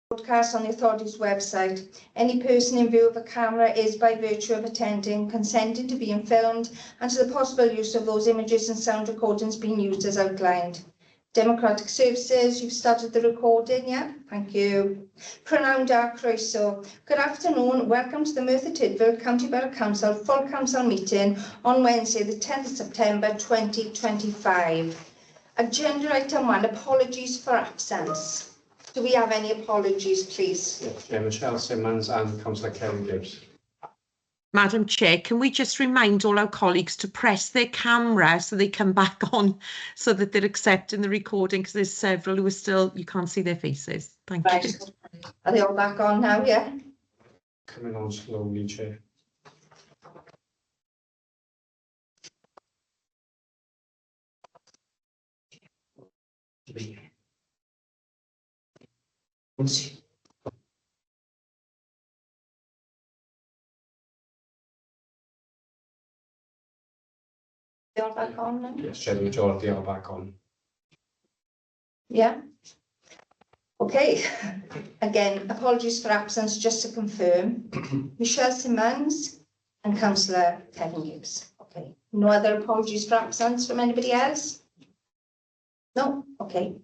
broadcast on the authority's website. Any person in view of a camera is, by virtue of attending, consenting to being filmed and to the possible use of those images and sound recordings being used as outlined. Democratic Services, you've started the recording, yeah? Thank you. Prynawn da croeso. Good afternoon. Welcome to the Merthyr Tydfil County Borough Council full council meeting on Wednesday, the 10th of September 2025. Agenda item 1, apologies for absence. Do we have any apologies, please? Yes, Michelle Simmons and Councillor Kerry Gibbs. Madam Chair, can we just remind all our colleagues to press their camera so they come back on so that they're accepting the recording, because there's several who are still, you can't see their faces. Thank you. Are they all back on now, yeah? Coming on slowly, Chair. They all back on now? Yes, Chair, the majority are back on. Yeah. Okay. Again, apologies for absence, just to confirm. Michelle Simmons and Councillor Kevin Gibbs. Okay. No other apologies for absence from anybody else? No? Okay.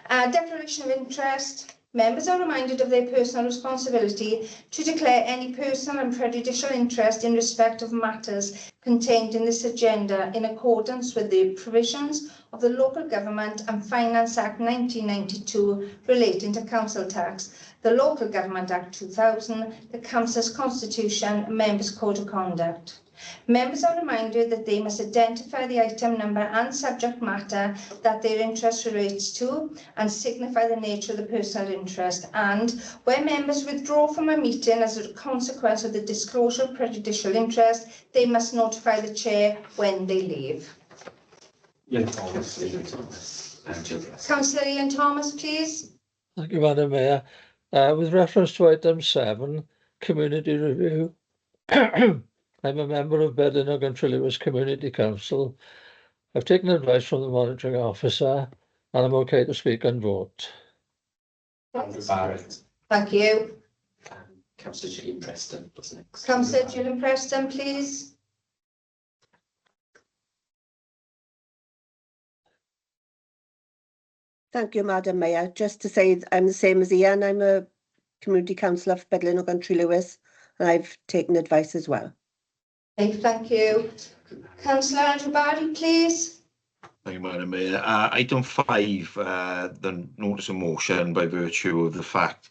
Declaration of interest. Members are reminded of their personal responsibility to declare any personal and prejudicial interest in respect of matters contained in this agenda in accordance with the provisions of the Local Government and Finance Act 1992 relating to council tax, the Local Government Act 2000, the Council's Constitution, Members' Code of Conduct. Members are reminded that they must identify the item number and subject matter that their interest relates to and signify the nature of the personal interest, and where members withdraw from a meeting as a consequence of the disclosure of prejudicial interest, they must notify the chair when they leave. Ian Thomas. Councillor Ian Thomas, please. Thank you, Madam Mayor. With reference to item 7, community review, I'm a member of Bedlinog and Trillewis Community Council. I've taken advice from the monitoring officer and I'm okay to speak and vote. Andrew Barrett. Thank you. Councillor Gillian Preston was next. Councillor Gillian Preston, please. Thank you, Madam Mayor. Just to say, I'm the same as Ian. I'm a community councillor for Bedlinog and Trillewis, and I've taken advice as well. Okay, thank you. Councillor Andrew Barry, please. Thank you, Madam Mayor. Item 5, the notice of motion by virtue of the fact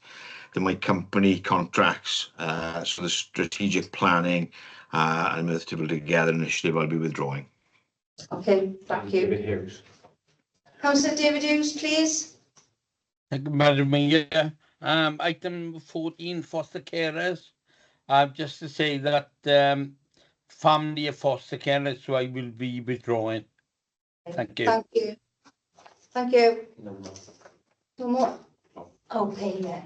that my company contracts, so the strategic planning and Merthyr Tydfil Together initiative, I'll be withdrawing. Okay, thank you. David Hughes. Councillor David Hughes, please. Thank you, Madam Mayor. Item 14, foster carers. Just to say that family of foster carers, so I will be withdrawing. Thank you. Thank you. Thank you. No more. No more? Okay then.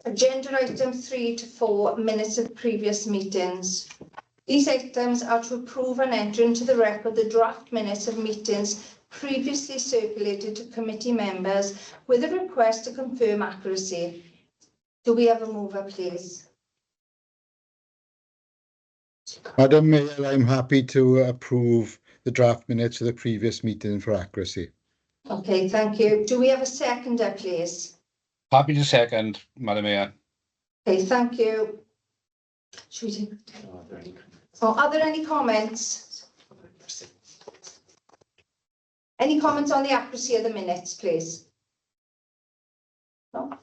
Agenda item 3 to 4, minutes of previous meetings. These items are to approve and enter into the record the draft minutes of meetings previously circulated to committee members with a request to confirm accuracy. Do we have a mover, please? Madam Mayor, I'm happy to approve the draft minutes of the previous meeting for accuracy. Okay, thank you. Do we have a seconder, please? Happy to second, Madam Mayor. Okay, thank you. Should we take? Are there any comments? Any comments on the accuracy of the minutes, please? No?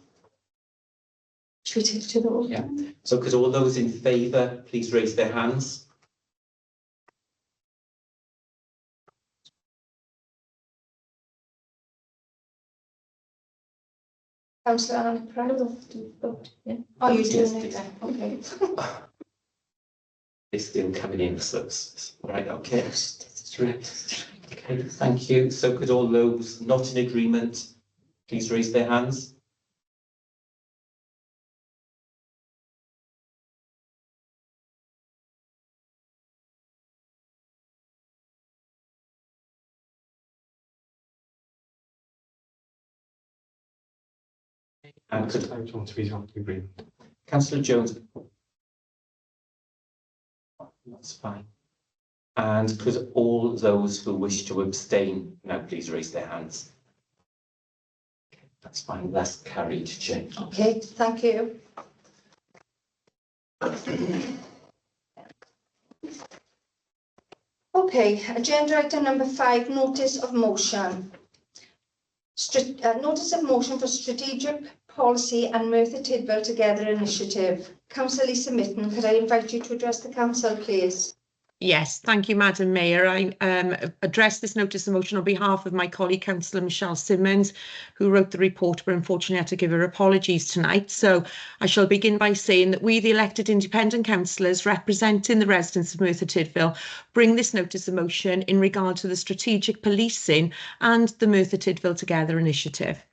Should we take it to the vote? Yeah. So could all those in favour please raise their hands? Councillor Anna Proud, do you vote? Yeah. Oh, you're doing it then. Okay. They're still coming in, so right, okay. Okay, thank you. So could all those not in agreement please raise their hands? And could I want to be on agreement. Councillor Jones? That's fine. And could all those who wish to abstain now please raise their hands? That's fine, that's carried, Chair. Okay, thank you. Okay, agenda item number 5, notice of motion. Notice of motion for strategic policy and Merthyr Tydfil Together initiative. Councillor Lisa Mitten, could I invite you to address the council, please? Yes, thank you, Madam Mayor. I address this notice of motion on behalf of my colleague, Councillor Michelle Simmons, who wrote the report, but unfortunately had to give her apologies tonight. So I shall begin by saying that we, the elected independent councillors representing the residents of Merthyr Tydfil, bring this notice of motion in regard to the strategic policing and the Merthyr Tydfil Together initiative.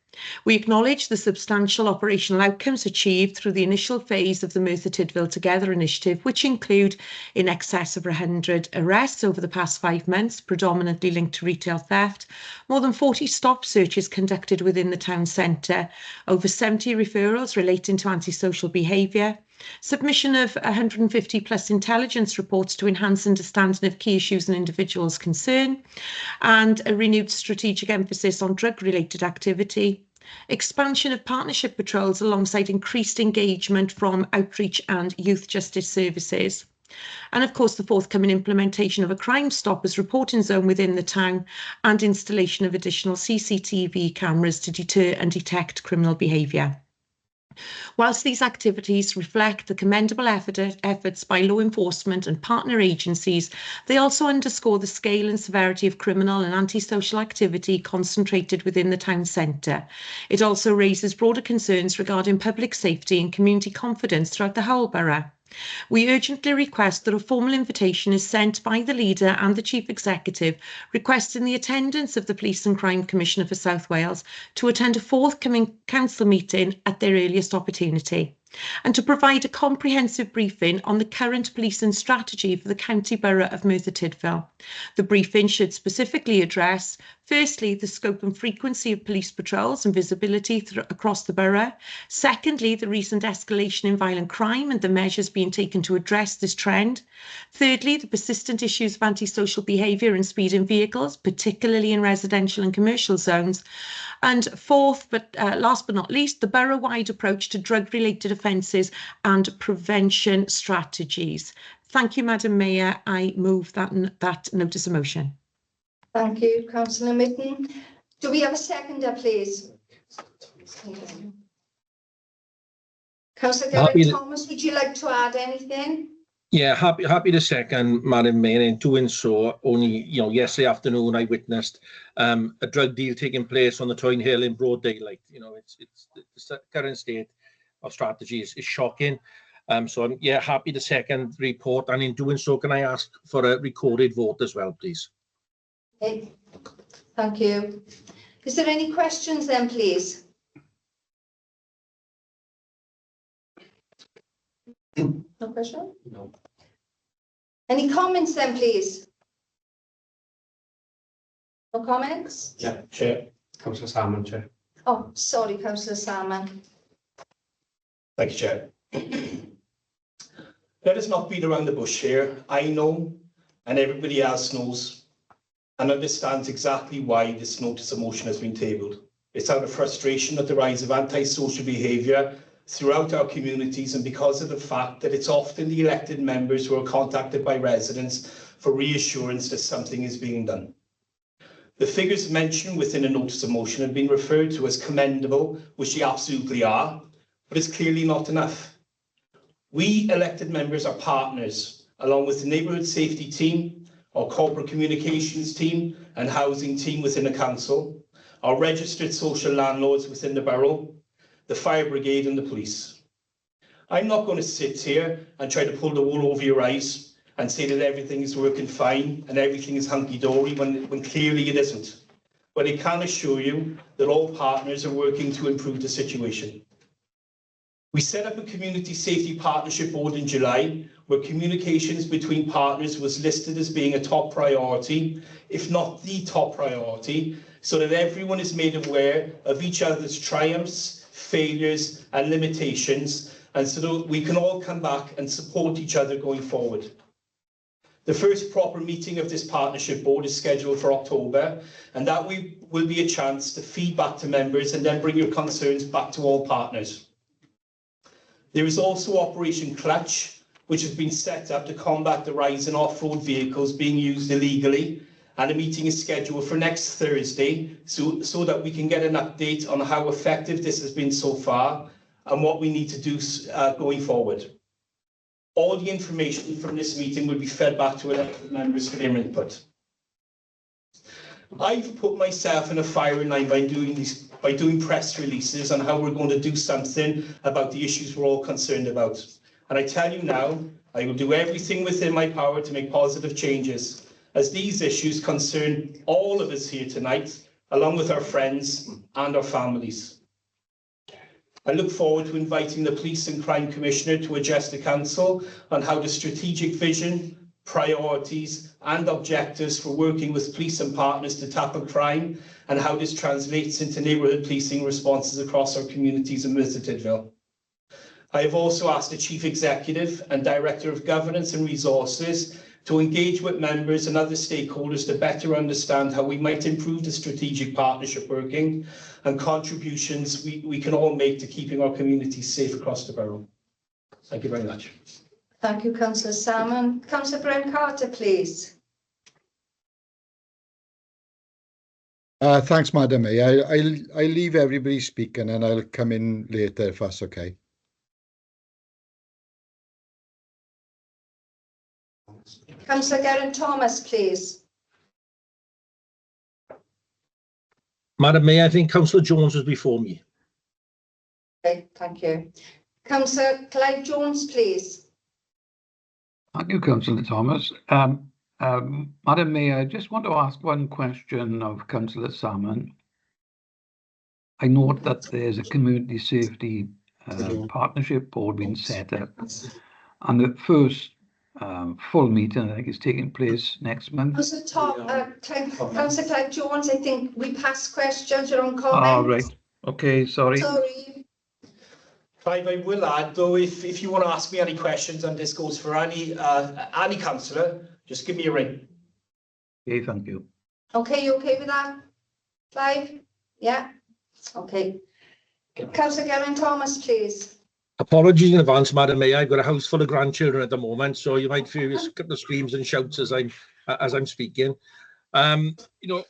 We acknowledge the substantial operational outcomes achieved through the initial phase of the Merthyr Tydfil Together initiative, which include in excess of 100 arrests over the past 5 months, predominantly linked to retail theft, more than 40 stop searches conducted within the town centre, over 70 referrals relating to antisocial behaviour, submission of 150 plus intelligence reports to enhance understanding of key issues and individuals concerned, and a renewed strategic emphasis on drug-related activity, expansion of partnership patrols alongside increased engagement from outreach and youth justice services. And of course, the forthcoming implementation of a Crime Stoppers reporting zone within the town and installation of additional CCTV cameras to deter and detect criminal behaviour. Whilst these activities reflect the commendable efforts by law enforcement and partner agencies, they also underscore the scale and severity of criminal and antisocial activity concentrated within the town centre. It also raises broader concerns regarding public safety and community confidence throughout the whole borough. We urgently request that a formal invitation is sent by the leader and the chief executive requesting the attendance of the Police and Crime Commissioner for South Wales to attend a forthcoming council meeting at their earliest opportunity, and to provide a comprehensive briefing on the current policing strategy for the county borough of Merthyr Tydfil. The briefing should specifically address, firstly, the scope and frequency of police patrols and visibility across the borough. Secondly, the recent escalation in violent crime and the measures being taken to address this trend. Thirdly, the persistent issues of antisocial behaviour and speed in vehicles, particularly in residential and commercial zones. And fourth, but last but not least, the borough-wide approach to drug-related offences and prevention strategies. Thank you, Madam Mayor. I move that notice of motion. Thank you, Councillor Mitten. Do we have a seconder, please? Councillor Gareth Thomas, would you like to add anything? Yeah, happy to second, Madam Mayor. In doing so, only yesterday afternoon I witnessed a drug deal taking place on the Toyn Hill in broad daylight. It's the current state of strategy is shocking. So I'm happy to second the report, and in doing so, can I ask for a recorded vote as well, please? Okay, thank you. Is there any questions then, please? No question? No. Any comments then, please? No comments? Yeah, Chair. Councillor Salmon, Chair. Oh, sorry, Councillor Salmon. Thank you, Chair. Let us not beat around the bush here. I know, and everybody else knows and understands exactly why this notice of motion has been tabled. It's out of frustration at the rise of antisocial behaviour throughout our communities, and because of the fact that it's often the elected members who are contacted by residents for reassurance that something is being done. The figures mentioned within the notice of motion have been referred to as commendable, which they absolutely are, but it's clearly not enough. We elected members are partners, along with the neighbourhood safety team, our corporate communications team and housing team within the council, our registered social landlords within the borough, the fire brigade and the police. I'm not going to sit here and try to pull the wool over your eyes and say that everything is working fine and everything is hunky-dory when clearly it isn't. But I can assure you that all partners are working to improve the situation. We set up a community safety partnership board in July, where communications between partners was listed as being a top priority, if not the top priority, so that everyone is made aware of each other's triumphs, failures and limitations, and so that we can all come back and support each other going forward. The first proper meeting of this partnership board is scheduled for October, and that will be a chance to feed back to members and then bring your concerns back to all partners. There is also Operation Clutch, which has been set up to combat the rise in off-road vehicles being used illegally, and a meeting is scheduled for next Thursday so that we can get an update on how effective this has been so far and what we need to do going forward. All the information from this meeting will be fed back to elected members for their input. I've put myself in a firing line by doing press releases on how we're going to do something about the issues we're all concerned about. And I tell you now, I will do everything within my power to make positive changes, as these issues concern all of us here tonight, along with our friends and our families. I look forward to inviting the Police and Crime Commissioner to address the Council on how the strategic vision, priorities and objectives for working with police and partners to tackle crime and how this translates into neighbourhood policing responses across our communities in Merthyr Tydfil. I have also asked the Chief Executive and Director of Governance and Resources to engage with members and other stakeholders to better understand how we might improve the strategic partnership working and contributions we can all make to keeping our communities safe across the borough. Thank you very much. Thank you, Councillor Salmon. Councillor Brent Carter, please. Thanks, Madam Mayor. I'll leave everybody speaking and I'll come in later if that's okay. Councillor Geraint-Thomas, please. Madam Mayor, I think Councillor Jones was before me. Okay, thank you. Councillor Clive Jones, please. Thank you, Councillor Thomas. Madam Mayor, I just want to ask one question of Councillor Salmon. I note that there's a community safety partnership board being set up, and the first full meeting, I think, is taking place next month. Councillor Clive Jones, I think we passed questions, your own comments. Oh, right. Okay, sorry. Sorry. Clive, I will add, though, if you want to ask me any questions, and this goes for any councillor, just give me a ring. Okay, thank you. Okay, you okay with that, Clive? Yeah? Okay. Councillor Geraint-Thomas, please. Apologies in advance, Madam Mayor. I've got a house full of grandchildren at the moment, so you might hear a couple of screams and shouts as I'm speaking. You know,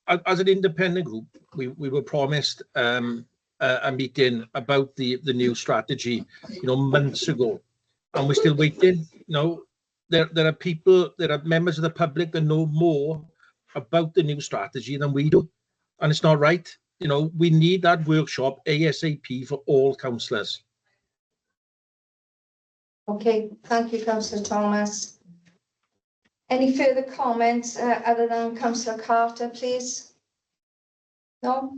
as an independent group, we were promised a meeting about the new strategy, you know, months ago, and we're still waiting. You know, there are people, there are members of the public that know more about the new strategy than we do, and it's not right. You know, we need that workshop ASAP for all councillors. Okay, thank you, Councillor Thomas. Any further comments other than Councillor Carter, please? No?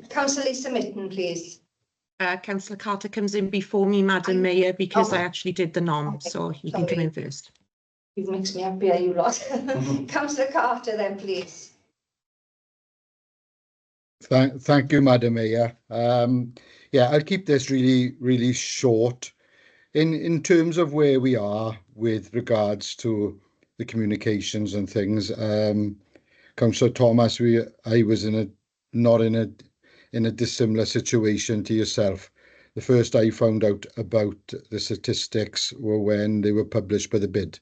Councillor Lisa Mitten, please. Councillor Carter comes in before me, Madam Mayor, because I actually did the nom, Okay, so you can come in first. You've mixed me up here, you lot. Councillor Carter then, please. Thank you, Madam Mayor. Yeah, I'll keep this really short. In terms of where we are with regards to the communications and things, Councillor Thomas, I was not in a dissimilar situation to yourself. The first I found out about the statistics were when they were published by the bid.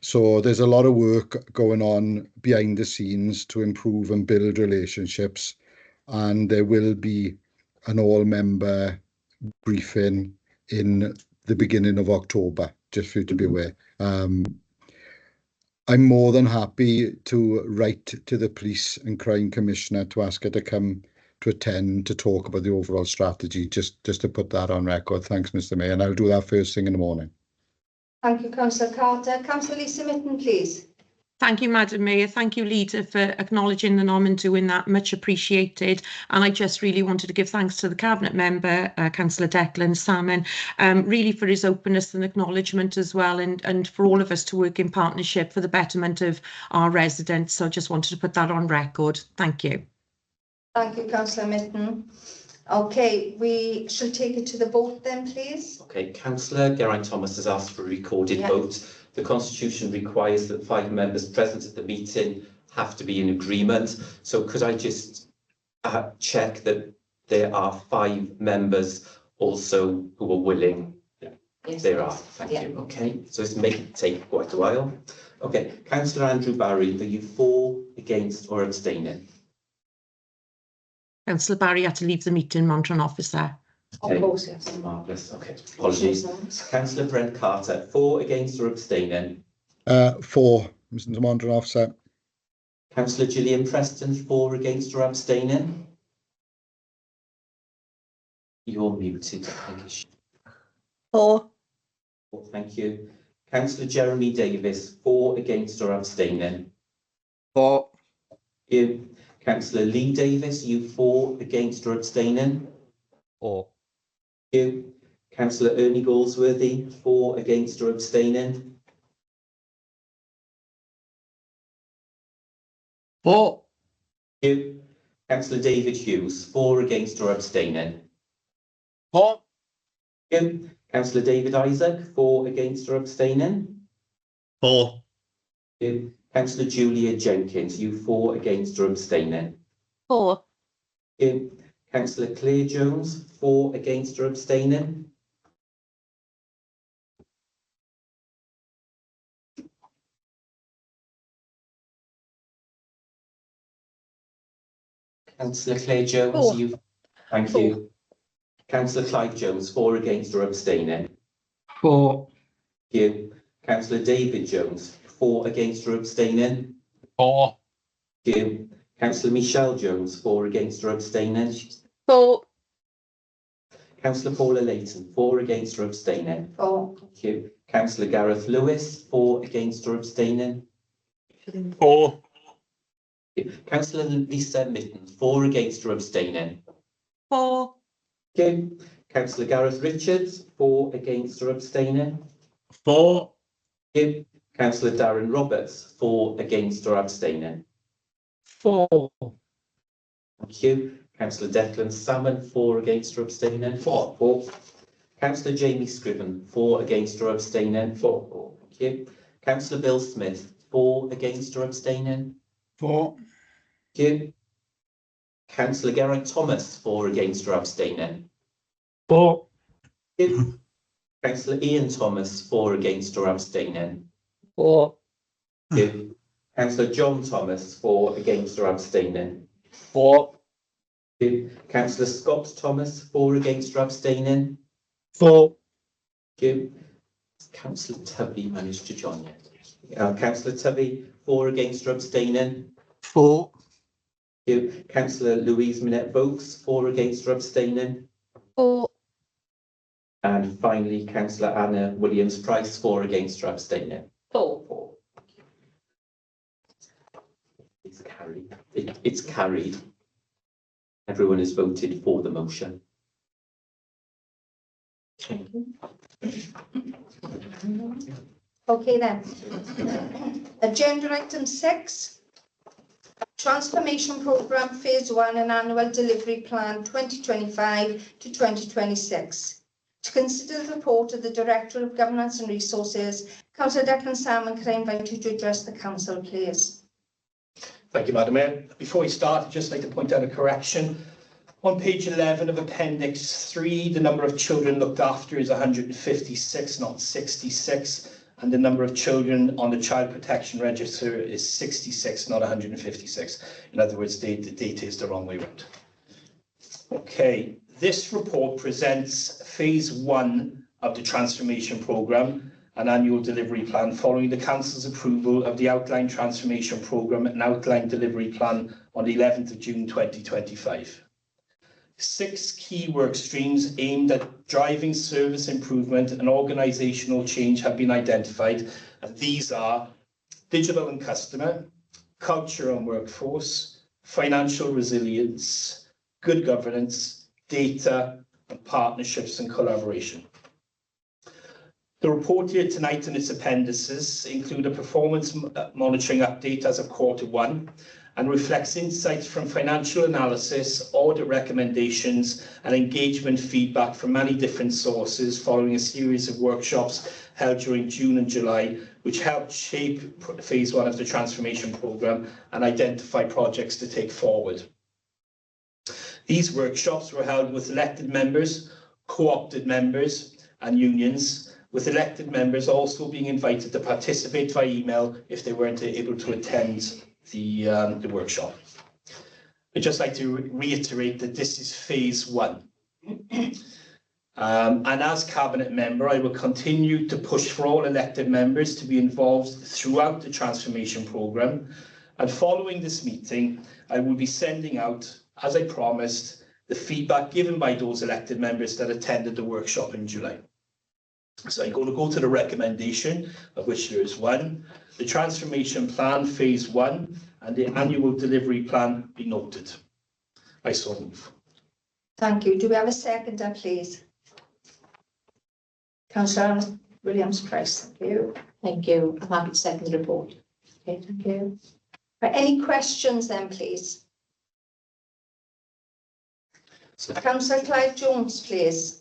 So there's a lot of work going on behind the scenes to improve and build relationships, and there will be an all-member briefing in the beginning of October, just for you to be aware. I'm more than happy to write to the Police and Crime Commissioner to ask her to come to attend to talk about the overall strategy, just to put that on record. Thanks, Mr. Mayor, and I'll do that first thing in the morning. Thank you, Councillor Carter. Councillor Lisa Mitten, please. Thank you, Madam Mayor. Thank you, Leader, for acknowledging the nom and doing that. Much appreciated. And I just really wanted to give thanks to the Cabinet Member, Councillor Declan Salmon, really for his openness and acknowledgement as well, and for all of us to work in partnership for the betterment of our residents. So I just wanted to put that on record. Thank you. Thank you, Councillor Mitten. Okay, we shall take it to the vote then, please. Okay, Councillor Geraint Thomas has asked for a recorded Yeah. vote. The Constitution requires that 5 members present at the meeting have to be in agreement. So could I just check that there are 5 members also who are willing? Yes. There are, thank you. Okay, so this may take quite a while. Okay, Councillor Andrew Barry, are you for, against or abstaining? Councillor Barry had to leave the meeting, Monitoring Officer. Of course, yes. Marvellous, okay, apologies. Councillor Brent Carter, for, against or abstaining? For, Mr. Monitoring Officer. Councillor Gillian Preston, for, against or abstaining? You're muted. For. Thank you. Councillor Jeremy Davis, for, against or abstaining? For. You. Councillor Lee Davis, you for, against or abstaining? For. You. Councillor Ernie Goldsworthy, for, against or abstaining? For. You. Councillor David Hughes, for, against or abstaining? For. You. Councillor David Isaac, for, against or abstaining? For. You. Councillor Julia Jenkins, you for, against or abstaining? For. You. Councillor Claire Jones, for, against or abstaining? Councillor Claire Jones, For. you. Thank you. Councillor Clive Jones, for, against or abstaining? For. You. Councillor David Jones, for, against or abstaining? For. You. Councillor Michelle Jones, for, against or abstaining? For. Councillor Paula Layton, for, against or abstaining? For. Thank you. Councillor Gareth Lewis, for, against or abstaining? For. Councillor Lisa Mittens, for, against or abstaining? For. Thank you. Councillor Gareth Richards, for, against or abstaining? For. Thank you. Councillor Darren Roberts, for, against or abstaining? For. Thank you. Councillor Declan Salmon, for, against or abstaining? For. Councillor Jamie Scriven, for, against or abstaining? For. Thank you. Councillor Bill Smith, for, against or abstaining? For. Thank you. Councillor Geraint Thomas, for, against or abstaining? For. Thank you. Councillor Ian Thomas, for, against or abstaining? For. Thank you. Councillor John Thomas, for, against or abstaining? For. Thank you. Councillor Scott Thomas, for, against or abstaining? For. Thank you. Councillor Tubby managed to join yet? Councillor Tubby, for, against or abstaining? For. Thank you. Councillor Louise Minette Vokes, for, against or abstaining? For. And finally, Councillor Anna Williams Price, for, against or abstaining? For. It's carried. It's carried. Everyone has voted for the motion. Okay then. Agenda item 6. Transformation Programme Phase 1 and Annual Delivery Plan 2025 to 2026. To consider the report of the Director of Governance and Resources, Councillor Declan Salmon, can I invite you to address the Council, please? Thank you, Madam Mayor. Before we start, I'd just like to point out a correction. On page 11 of Appendix 3, the number of children looked after is 156, not 66. And the number of children on the Child Protection Register is 66, not 156. In other words, the data is the wrong way around. Okay, this report presents Phase 1 of the Transformation Programme, an annual delivery plan following the Council's approval of the Outline Transformation Programme and Outline Delivery Plan on the 11th of June 2025. 6 key work streams aimed at driving service improvement and organisational change have been identified, and these are digital and customer, culture and workforce, financial resilience, good governance, data, and partnerships and collaboration. The report here tonight and its appendices include a performance monitoring update as of Q1 and reflects insights from financial analysis, audit recommendations, and engagement feedback from many different sources following a series of workshops held during June and July, which helped shape phase 1 of the transformation programme and identify projects to take forward. These workshops were held with elected members, co-opted members, and unions, with elected members also being invited to participate by email if they weren't able to attend the workshop. I'd just like to reiterate that this is phase 1. And as Cabinet member, I will continue to push for all elected members to be involved throughout the transformation programme. And following this meeting, I will be sending out, as I promised, the feedback given by those elected members that attended the workshop in July. So I'm going to go to the recommendation, of which there is one. The transformation plan, phase 1, and the annual delivery plan be noted. I so move. Thank you. Do we have a seconder, please? Councillor Williams-Price, thank you. Thank you. I'm happy to second the report. Okay, thank you. Right, any questions then, please? Councillor Clive Jones, please.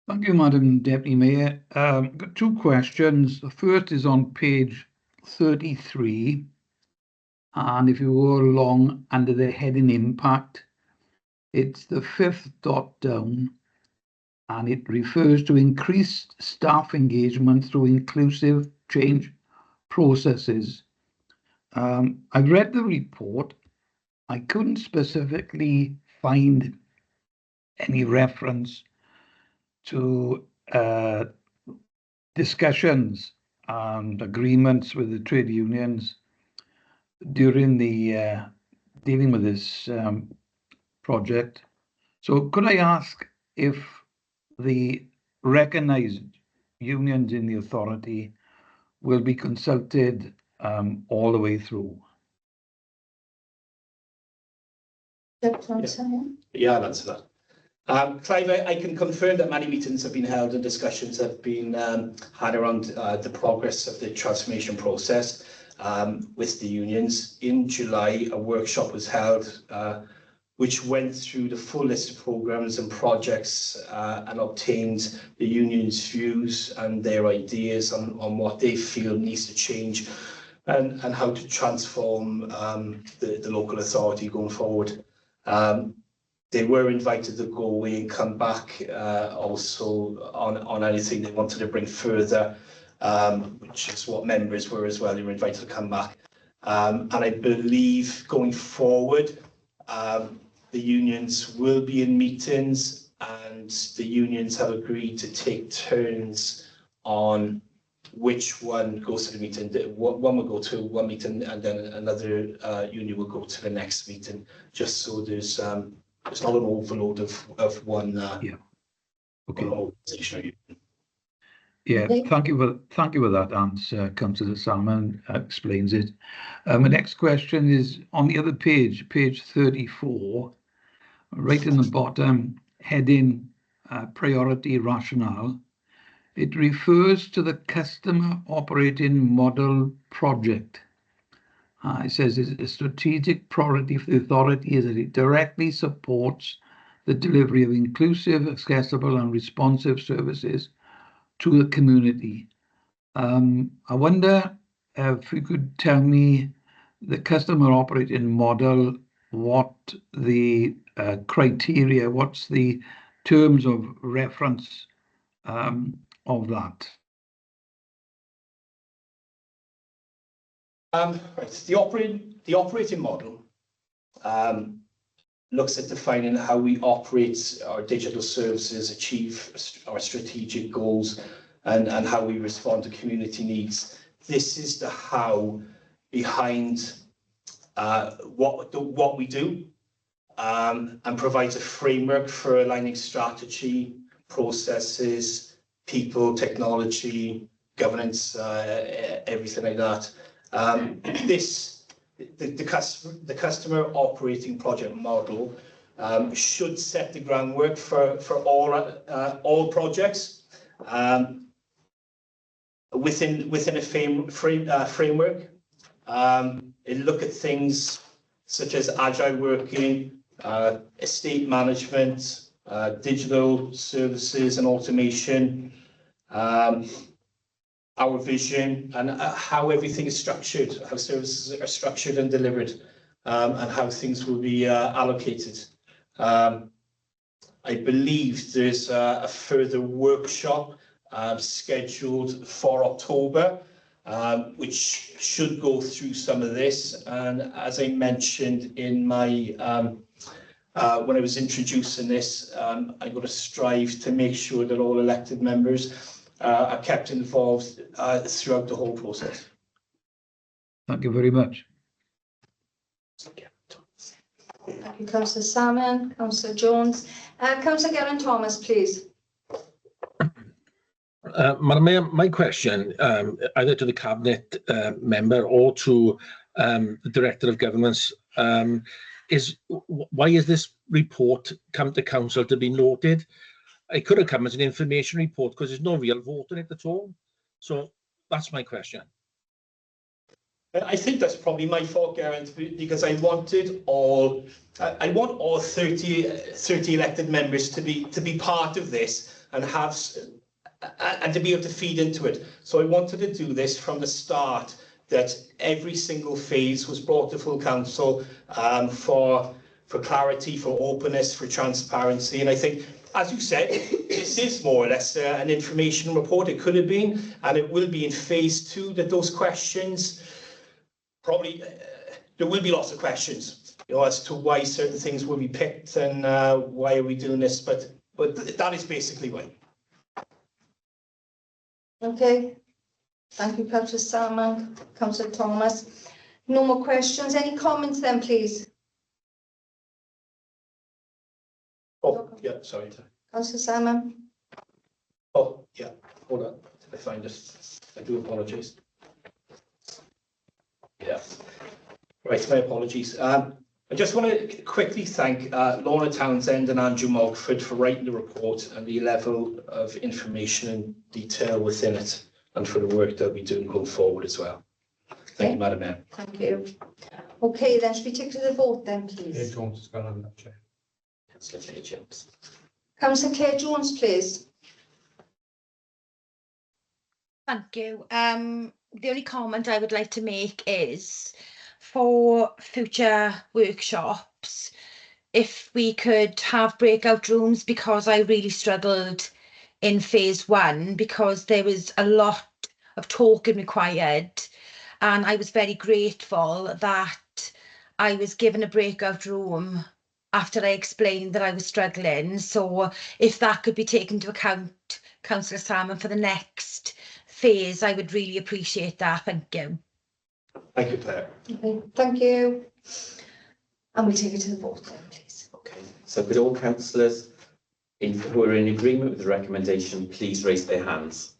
Thank you, Madam Deputy Mayor. I've got 2 questions. The first is on page 33. And if you go along under the heading impact, it's the 5th dot down, and it refers to increased staff engagement through inclusive change processes. I've read the report. I couldn't specifically find any reference to discussions and agreements with the trade unions during the dealing with this project. So could I ask if the recognised unions in the authority will be consulted all the way through? Yeah, I'll answer that. Clive, I can confirm that many meetings have been held and discussions have been had around the progress of the transformation process with the unions. In July, a workshop was held which went through the full list of programmes and projects and obtained the unions' views and their ideas on what they feel needs to change and how to transform the local authority going forward. They were invited to go away and come back also on anything they wanted to bring further, which is what members were as well. They were invited to come back. And I believe going forward, the unions will be in meetings, and the unions have agreed to take turns on which one goes to the meeting. One will go to one meeting, and then another union will go to the next meeting, just so there's not an overload of one. Yeah. Okay. One organisation. Yeah. Thank you for that answer. Councillor Salmon explains it. My next question is on the other page, page 34, right in the bottom, heading priority rationale. It refers to the customer operating model project. It says it's a strategic priority for the authority as it directly supports the delivery of inclusive, accessible and responsive services to the community. I wonder if you could tell me the customer operating model, what the criteria, what's the terms of reference of that? Right. The operating model looks at defining how we operate our digital services, achieve our strategic goals, and how we respond to community needs. This is the how behind what we do, and provides a framework for aligning strategy, processes, people, technology, governance, everything like that. The customer operating project model should set the groundwork for all projects within a framework. It'll look at things such as agile working, estate management, digital services and automation, our vision and how everything is structured, how services are structured and delivered, and how things will be allocated. I believe there's a further workshop scheduled for October, which should go through some of this. And as I mentioned in my when I was introducing this, I'm going to strive to make sure that all elected members are kept involved throughout the whole process. Thank you very much. Thank you, Councillor Salmon, Councillor Jones. Councillor Geraint-Thomas, please. Madam Mayor, my question, either to the Cabinet member or to the Director of Governance, is why is this report come to Council to be noted? It could have come as an information report because there's no real vote on it at all. So that's my question. I think that's probably my fault, Geraint, because I wanted all, I want all 30 elected members to be part of this and have and to be able to feed into it. So I wanted to do this from the start, that every single phase was brought to full council for clarity, for openness, for transparency. And I think, as you said, this is more or less an information report. It could have been, and it will be in phase 2, that those questions, probably, there will be lots of questions, you know, as to why certain things will be picked and why are we doing this, but that is basically why. Okay. Thank you, Councillor Salmon, Councillor Thomas. No more questions. Any comments then, please? Oh, yeah, sorry. Councillor Salmon. Oh, yeah, hold on. Did I find it? I do apologise. Yeah. Right, my apologies. I just want to quickly thank Lorna Townsend and Andrew Mogford for writing the report and the level of information and detail within it, and for the work they'll be doing going forward as well. Thank you, Madam Mayor. Thank you. Okay, then should we take to the vote then, please? Claire Jones has gone on that, Chair. Councillor Claire Jones. Councillor Claire Jones, please. Thank you. The only comment I would like to make is, for future workshops, if we could have breakout rooms, because I really struggled in phase 1 because there was a lot of talking required, and I was very grateful that I was given a breakout room after I explained that I was struggling. So if that could be taken into account, Councillor Salmon, for the next phase, I would really appreciate that. Thank you. Thank you, Claire. Okay, thank you. And we'll take it to the vote then, please. Okay, so could all councillors who are in agreement with the recommendation please raise their hands?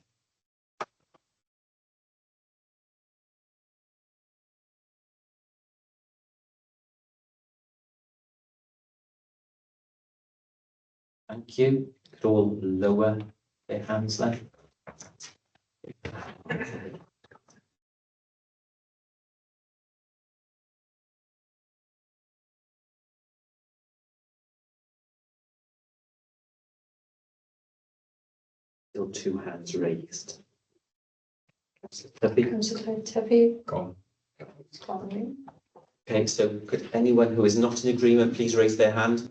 Thank you. Could all lower their hands then? Still 2 hands raised. Councillor Tuffy. Councillor Tuffy. Gone. Gone. Okay, so could anyone who is not in agreement please raise their hand?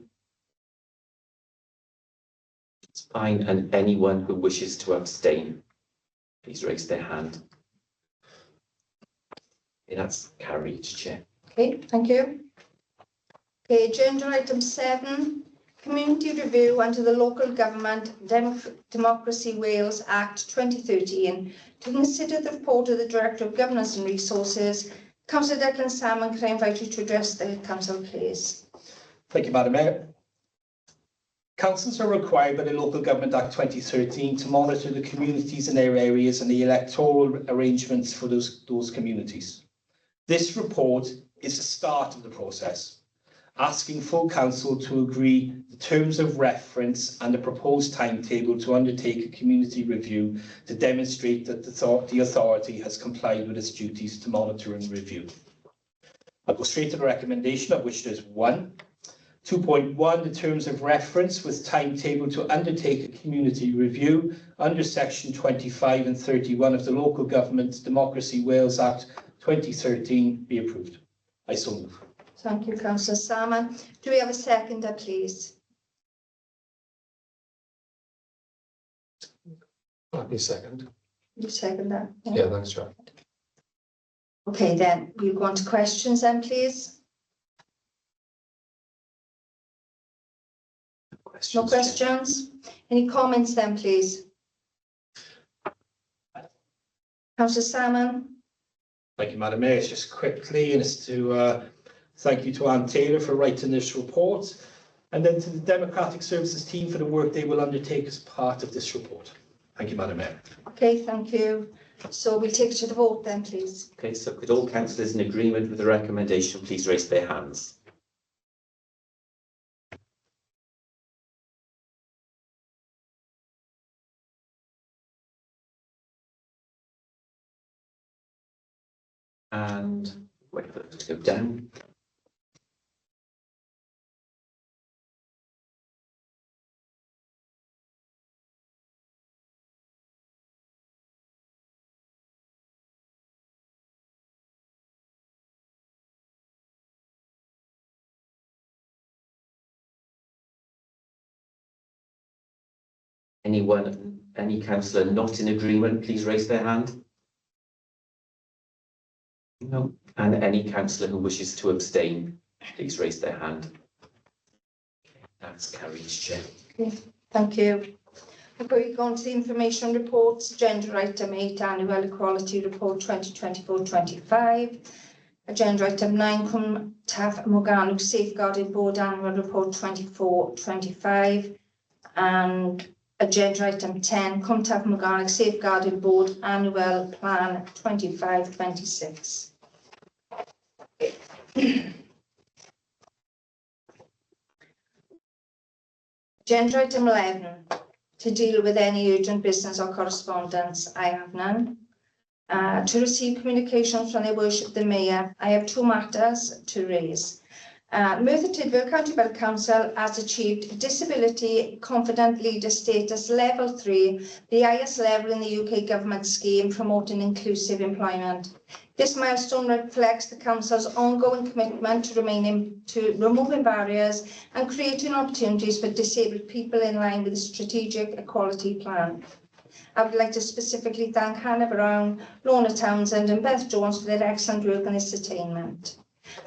It's fine, and anyone who wishes to abstain, please raise their hand. Okay, that's carried, Chair. Okay, thank you. Okay, agenda item 7, community review under the Local Government Democracy Wales Act 2013. To consider the report of the Director of Governance and Resources, Councillor Declan Salmon, can I invite you to address the council, please? Thank you, Madam Mayor. Councils are required by the Local Government Act 2013 to monitor the communities in their areas and the electoral arrangements for those communities. This report is the start of the process, asking full council to agree the terms of reference and the proposed timetable to undertake a community review to demonstrate that the authority has complied with its duties to monitor and review. I'll go straight to the recommendation, of which there's one. 2.1, the terms of reference with timetable to undertake a community review under section 25 and 31 of the Local Government Democracy Wales Act 2013 be approved. I so move. Thank you, councillor Salmon. Do we have a seconder, please? Happy second. You second that? Yeah, thanks, Chair. Okay, then we'll go on to questions then, please. No questions? Any comments then, please? Councillor Salmon? Thank you, Madam Mayor. It's just quickly, and it's to thank you to Anne Taylor for writing this report, and then to the Democratic Services team for the work they will undertake as part of this report. Thank you, Madam Mayor. Okay, thank you. So we'll take it to the vote then, please. Okay, so could all councillors in agreement with the recommendation please raise their hands? And wait for it to go down. Anyone, any councillor not in agreement, please raise their hand. No. And any councillor who wishes to abstain, please raise their hand. That's carried, Chair. Okay, thank you. Before we go on to the information reports, agenda item 8, annual equality report 2024-25. Agenda item 9, Cwmtaf Morgannwg Safeguarding Board annual report 24-25. And agenda item 10, Cwmtaf Morgannwg Safeguarding Board annual plan 25-26. Agenda item 11, to deal with any urgent business or correspondence. I have none. To receive communications from Their Worship the Mayor, I have 2 matters to raise. Merthyr Tydfil County Borough Council has achieved Disability Confident Leader status level 3, the highest level in the UK government scheme promoting inclusive employment. This milestone reflects the council's ongoing commitment to removing barriers and creating opportunities for disabled people in line with the strategic equality plan. I would like to specifically thank Hannah Brown, Lorna Townsend and Beth Jones for their excellent work on this attainment.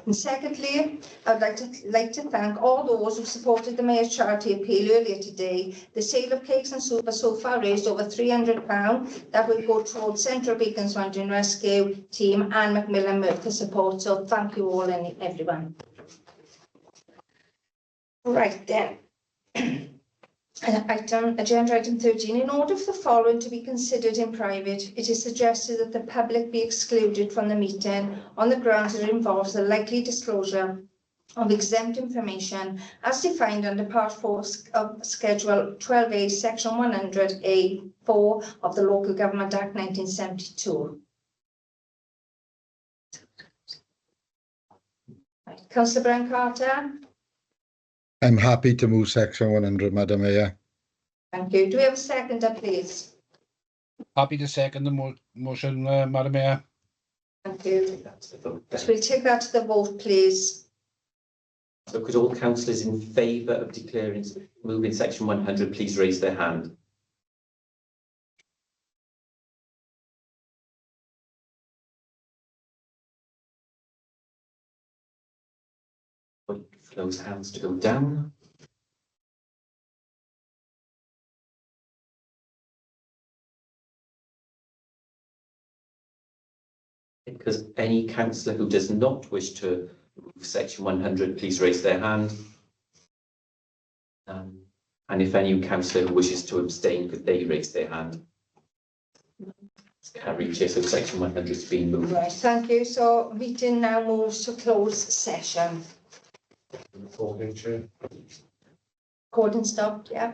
And secondly, I would like to thank all those who supported the Mayor's charity appeal earlier today. The sale of cakes and soup has so far raised over £300 that will go towards Central Beacons Wandering Rescue team and Macmillan Merthyr support. So thank you all and everyone. Right then. Agenda item 13. In order for the following to be considered in private, it is suggested that the public be excluded from the meeting on the grounds that it involves the likely disclosure of exempt information as defined under Part 4 of Schedule 12A, Section 100A(4) of the Local Government Act 1972. Right. Councillor Brown-Carter. I'm happy to move section 100, Madam Mayor. Thank you. Do we have a seconder, please? Happy to second the motion, Madam Mayor. Thank you. So we'll take that to the vote, please. So could all councillors in favour of declaring moving section 100 please raise their hand? Wait for those hands to go down. Because any councillor who does not wish to move section 100, please raise their hand. And if any councillor who wishes to abstain, could they raise their hand? It's carried, Chair, so section 100 has been moved. Right, thank you. So meeting now moves to closed session. Recording, Chair. Recording stopped, yeah.